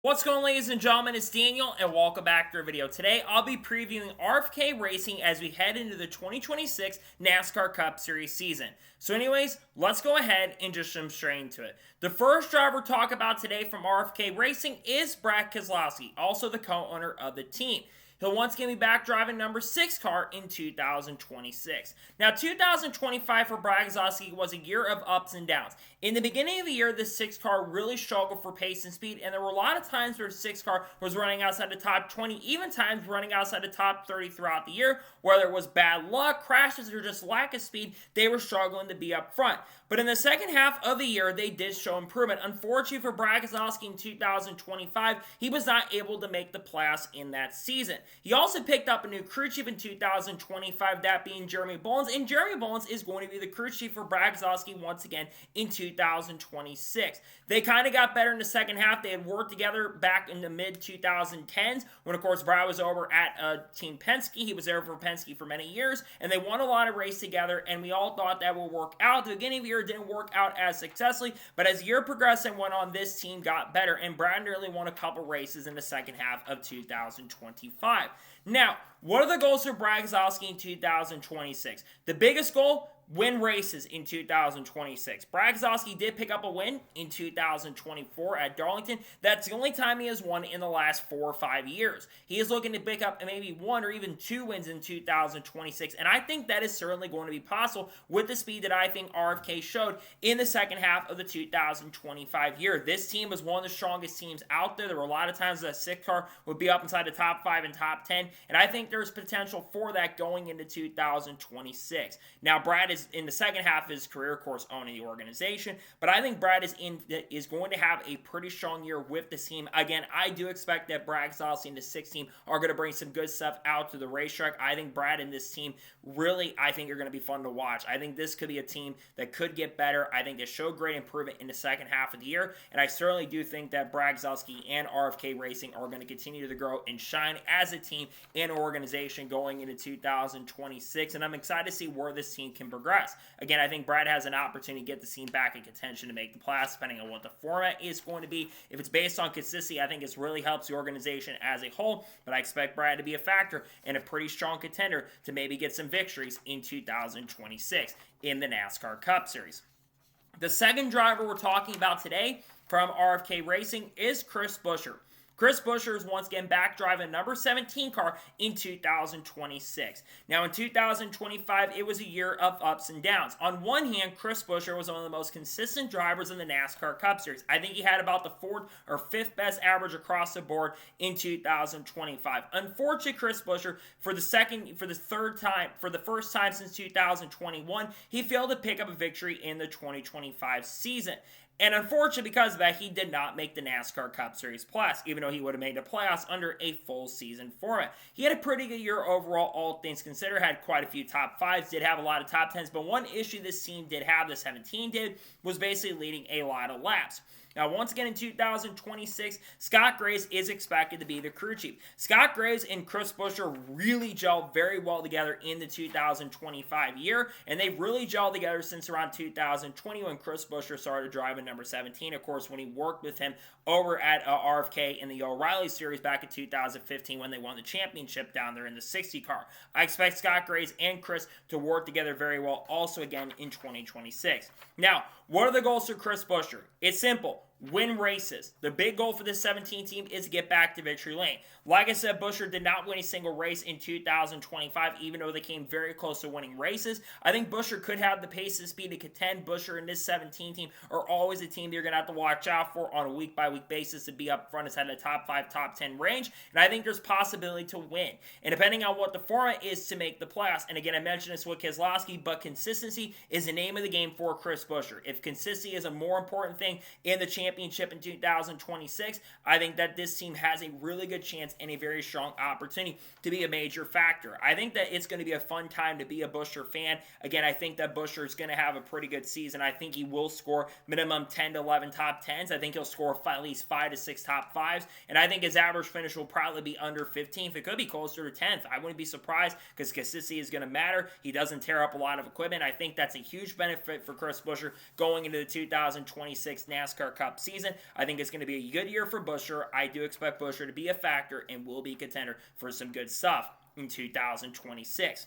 What's going on, ladies and gentlemen? It's Daniel and welcome back to our video. Today I'll be previewing RFK Racing as we head into the 2026 NASCAR Cup Series season. So anyways, let's go ahead and just jump straight into it. The first driver we'll talk about today from RFK Racing is Brad Keselowski, also the co-owner of the team. He'll once again be back driving number 6 car in 2026. Now, 2025 for Brad Keselowski was a year of ups and downs. In the beginning of the year, the 6 car really struggled for pace and speed, and there were a lot of times where the 6 car was running outside the top 20, even times running outside the top 30 throughout the year. Whether it was bad luck, crashes, or just lack of speed, they were struggling to be up front. But in the second half of the year, they did show improvement. Unfortunately for Brad Keselowski in 2025, he was not able to make the playoffs in that season. He also picked up a new crew chief in 2025, that being Jeremy Bullins, and Jeremy Bullins is going to be the crew chief for Brad Keselowski once again in 2026. They kind of got better in the second half. They had worked together back in the mid-2010s when, of course, Brad was over at Team Penske. He was there for Penske for many years, and they won a lot of races together, and we all thought that would work out. At the beginning of the year, it didn't work out as successfully, but as the year progressed and went on, this team got better, and Brad nearly won a couple races in the second half of 2025. Now, what are the goals for Brad Keselowski in 2026? The biggest goal, win races in 2026. Brad Keselowski did pick up a win in 2024 at Darlington. That's the only time he has won in the last 4 or 5 years. He is looking to pick up maybe 1 or even 2 wins in 2026, and I think that is certainly going to be possible with the speed that I think RFK showed in the second half of the 2025 year. This team was one of the strongest teams out there. There were a lot of times that 6 car would be up inside the top 5 and top 10, and I think there's potential for that going into 2026. Now, Brad is in the second half of his career, of course, owning the organization, but I think Brad is going to have a pretty strong year with this team. Again, I do expect that Brad Keselowski and the 6 team are going to bring some good stuff out to the racetrack. I think Brad and this team really, I think, are going to be fun to watch. I think this could be a team that could get better. I think they showed great improvement in the second half of the year, and I certainly do think that Brad Keselowski and RFK Racing are going to continue to grow and shine as a team and organization going into 2026, and I'm excited to see where this team can progress. Again, I think Brad has an opportunity to get the team back in contention to make the playoffs, depending on what the format is going to be. If it's based on consistency, I think it really helps the organization as a whole, but I expect Brad to be a factor and a pretty strong contender to maybe get some victories in 2026 in the NASCAR Cup Series. The second driver we're talking about today from RFK Racing is Preece. Preece is once again back driving number 17 car in 2026. Now, in 2025, it was a year of ups and downs. On one hand, Preece was one of the most consistent drivers in the NASCAR Cup Series. I think he had about the 4th or 5th best average across the board in 2025. Unfortunately, Preece for the first time since 2021, he failed to pick up a victory in the 2025 season. And unfortunately, because of that, he did not make the NASCAR Cup Series playoffs, even though he would have made the playoffs under a full season format. He had a pretty good year overall, all things considered, had quite a few top 5s, did have a lot of top 10s, but one issue this team did have, the 17 did, was basically leading a lot of laps. Now, once again in 2026, Scott Graves is expected to be the crew chief. Scott Graves and Preece really gelled very well together in the 2025 year, and they've really gelled together since around 2020 when Preece started driving number 17. Of course, when he worked with him over at RFK in the O'Reilly Series back in 2015 when they won the championship down there in the 60 car. I expect Scott Graves and Preece to work together very well also again in 2026. Now, what are the goals for Preece? It's simple. Win races. The big goal for this 17 team is to get back to victory lane. Like I said, Buescher did not win a single race in 2025, even though they came very close to winning races. I think Buescher could have the pace and speed to contend. Buescher and this 17 team are always a team you're going to have to watch out for on a week-by-week basis to be up front inside the top 5, top 10 range, and I think there's possibility to win. And depending on what the format is to make the playoffs, and again, I mentioned this with Keselowski, but consistency is the name of the game for Preece. If consistency is a more important thing in the championship in 2026, I think that this team has a really good chance and a very strong opportunity to be a major factor. I think that it's going to be a fun time to be a Buescher fan. Again, I think that Buescher is going to have a pretty good season. I think he will score minimum 10 to 11 top 10s. I think he'll score at least 5 to 6 top 5s, and I think his average finish will probably be under 15th. It could be closer to 10th. I wouldn't be surprised because consistency is going to matter. He doesn't tear up a lot of equipment. I think that's a huge benefit for Preece going into the 2026 NASCAR Cup Cup season. I think it's going to be a good year for Buescher. I do expect Buescher to be a factor and will be a contender for some good stuff in 2026.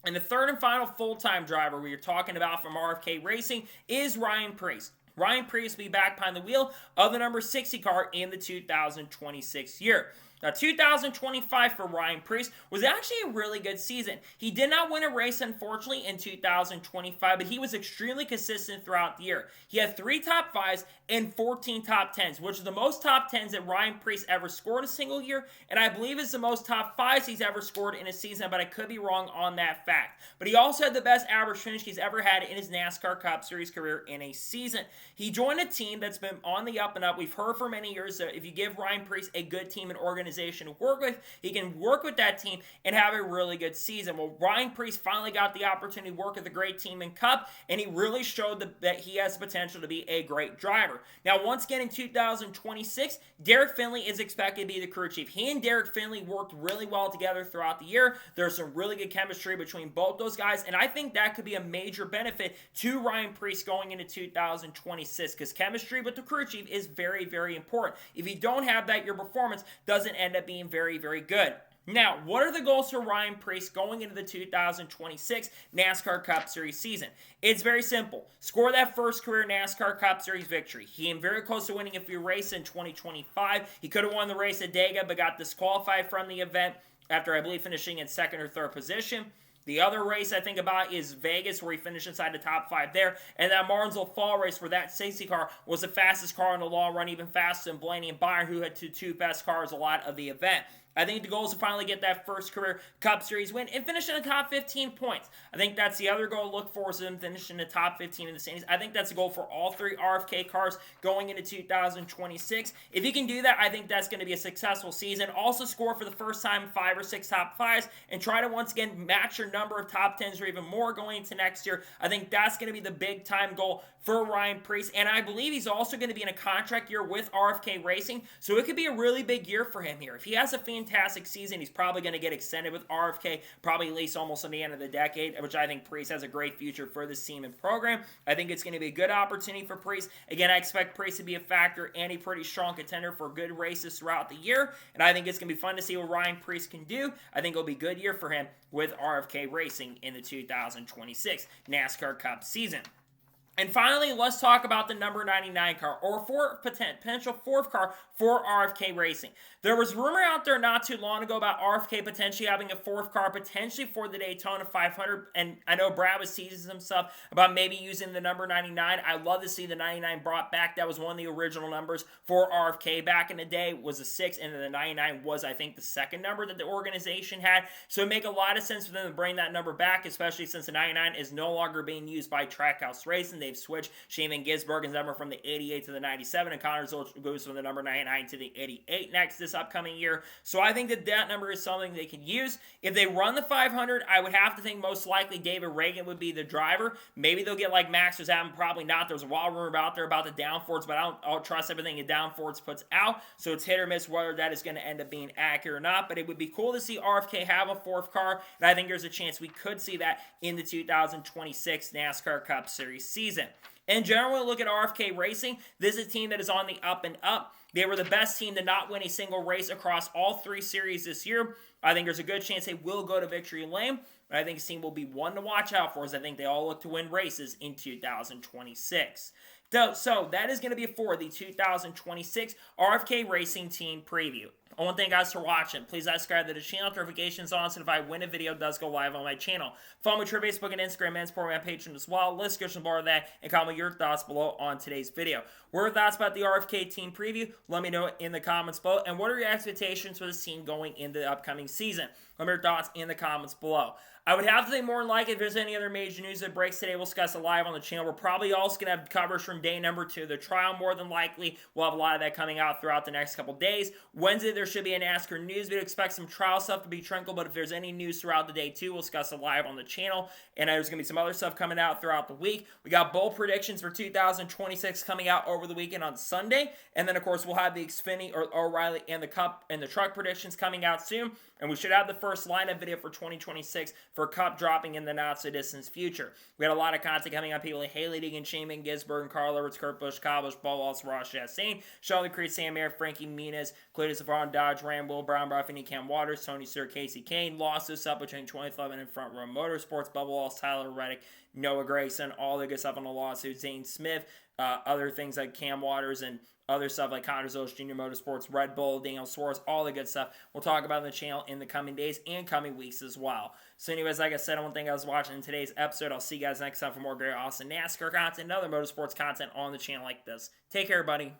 And the third and final full-time driver we are talking about from RFK Racing is Ryan Preece. Ryan Preece will be back behind the wheel of the number 60 car in the 2026 year. Now, 2025 for Ryan Preece was actually a really good season. He did not win a race, unfortunately, in 2025, but he was extremely consistent throughout the year. He had 3 top 5s and 14 top 10s, which is the most top 10s that Ryan Preece ever scored a single year, and I believe is the most top 5s he's ever scored in a season, but I could be wrong on that fact. But he also had the best average finish he's ever had in his NASCAR Cup Series career in a season. He joined a team that's been on the up and up. We've heard for many years that if you give Ryan Preece a good team and organization to work with, he can work with that team and have a really good season. Well, Ryan Preece finally got the opportunity to work with a great team in Cup, and he really showed that he has potential to be a great driver. Now, once again in 2026, Derek Finley is expected to be the crew chief. He and Derek Finley worked really well together throughout the year. There's some really good chemistry between both those guys, and I think that could be a major benefit to Ryan Preece going into 2026, because chemistry with the crew chief is very, very important. If you don't have that, your performance doesn't end up being very, very good. Now, what are the goals for Ryan Preece going into the 2026 NASCAR Cup Series season? It's very simple. Score that first career NASCAR Cup Series victory. He came very close to winning a few races in 2025. He could have won the race at Dega, but got disqualified from the event after, I believe, finishing in second or third position. The other race I think about is Vegas, where he finished inside the top 5 there. And that Martinsville Fall race, where that safety car was the fastest car in the long run, even faster than Blaney and Byron, who had two best cars a lot of the event. I think the goal is to finally get that first career Cup Series win and finish in the top 15 points. I think that's the other goal to look for, is him finishing in the top 15 in the standings. I think that's a goal for all 3 RFK cars going into 2026. If he can do that, I think that's going to be a successful season. Also score for the first time 5 or 6 top 5s and try to once again match your number of top 10s or even more going into next year. I think that's going to be the big time goal for Ryan Preece, and I believe he's also going to be in a contract year with RFK Racing, so it could be a really big year for him here. If he has a fantastic season, he's probably going to get extended with RFK, probably at least almost to the end of the decade, which I think Preece has a great future for this team and program. I think it's going to be a good opportunity for Preece. Again, I expect Preece to be a factor and a pretty strong contender for good races throughout the year, and I think it's going to be fun to see what Ryan Preece can do. I think it'll be a good year for him with RFK Racing in the 2026 NASCAR Cup season. And finally, let's talk about the number 99 car, or potential 4th car for RFK Racing. There was rumor out there not too long ago about RFK potentially having a 4th car, potentially for the Daytona 500, and I know Brad was teasing himself about maybe using the number 99. I'd love to see the 99 brought back. That was one of the original numbers for RFK back in the day, was the 6, and then the 99 was, I think, the second number that the organization had. So it make a lot of sense for them to bring that number back, especially since the 99 is no longer being used by Trackhouse Racing. They've switched Shaman Gisbergen's number from the 88 to the 97, and Connor Zolch goes from the number 99 to the 88 next this upcoming year. So I think that number is something they could use. If they run the 500, I would have to think most likely David Reagan would be the driver. Maybe they'll get like Max Verstappen, probably not. There's a wild rumor out there about the downforce, but I don't trust everything the downforce puts out. So it's hit or miss whether that is going to end up being accurate or not. But it would be cool to see RFK have a 4th car, and I think there's a chance we could see that in the 2026 NASCAR Cup Series season. In general, when we look at RFK Racing, this is a team that is on the up and up. They were the best team to not win a single race across all 3 series this year. I think there's a good chance they will go to victory lane. But I think this team will be one to watch out for, as I think they all look to win races in 2026. So that is going to be it for the 2026 RFK Racing Team Preview. I want to thank you guys for watching. Please subscribe to the channel, notifications on, so if I win a video, it does go live on my channel. Follow me on Facebook and Instagram, and support me on Patreon as well. List description below that, and comment your thoughts below on today's video. What are your thoughts about the RFK Team Preview? Let me know in the comments below. And what are your expectations for this team going into the upcoming season? Let me know your thoughts in the comments below. I would have to think more than likely if there's any other major news that breaks today, we'll discuss it live on the channel. We're probably also going to have coverage from day number 2 of the trial, more than likely. We'll have a lot of that coming out throughout the next couple days. Wednesday, there should be an NASCAR news video. Expect some trial stuff to be trickled, but if there's any news throughout the day too, we'll discuss it live on the channel. And there's going to be some other stuff coming out throughout the week. We got bowl predictions for 2026 coming out over the weekend on Sunday. And then, of course, we'll have the Xfinity or O'Reilly and the Cup and the truck predictions coming out soon. And we should have the first lineup video for 2026 for Cup dropping in the not-so-distant future. We had a lot of content coming on people like Haley Deegan, Shaman Gisberg, Carl Edwards, Kurt Busch, Kyle Busch, Paul Walsh, Ross Chastain, Sheldon Creed, Sam Mayer, Frankie Muniz, Cletus Savron, Dodge, Ram, Will Brown, Ruffini, Cam Waters, Tony Stewart, Casey Kane. Lost this up between 2011 and Front Row Motorsports, Bubba Wallace, Tyler Reddick, Noah Gragson, all the good stuff on the lawsuit, Zane Smith, other things like Cam Waters and other stuff like Connor Zilish, Junior Motorsports, Red Bull, Daniel Suarez, all the good stuff we'll talk about on the channel in the coming days and coming weeks as well. So anyways, like I said, I want to thank you guys for watching in today's episode. I'll see you guys next time for more great, awesome NASCAR content and other motorsports content on the channel like this. Take care, buddy.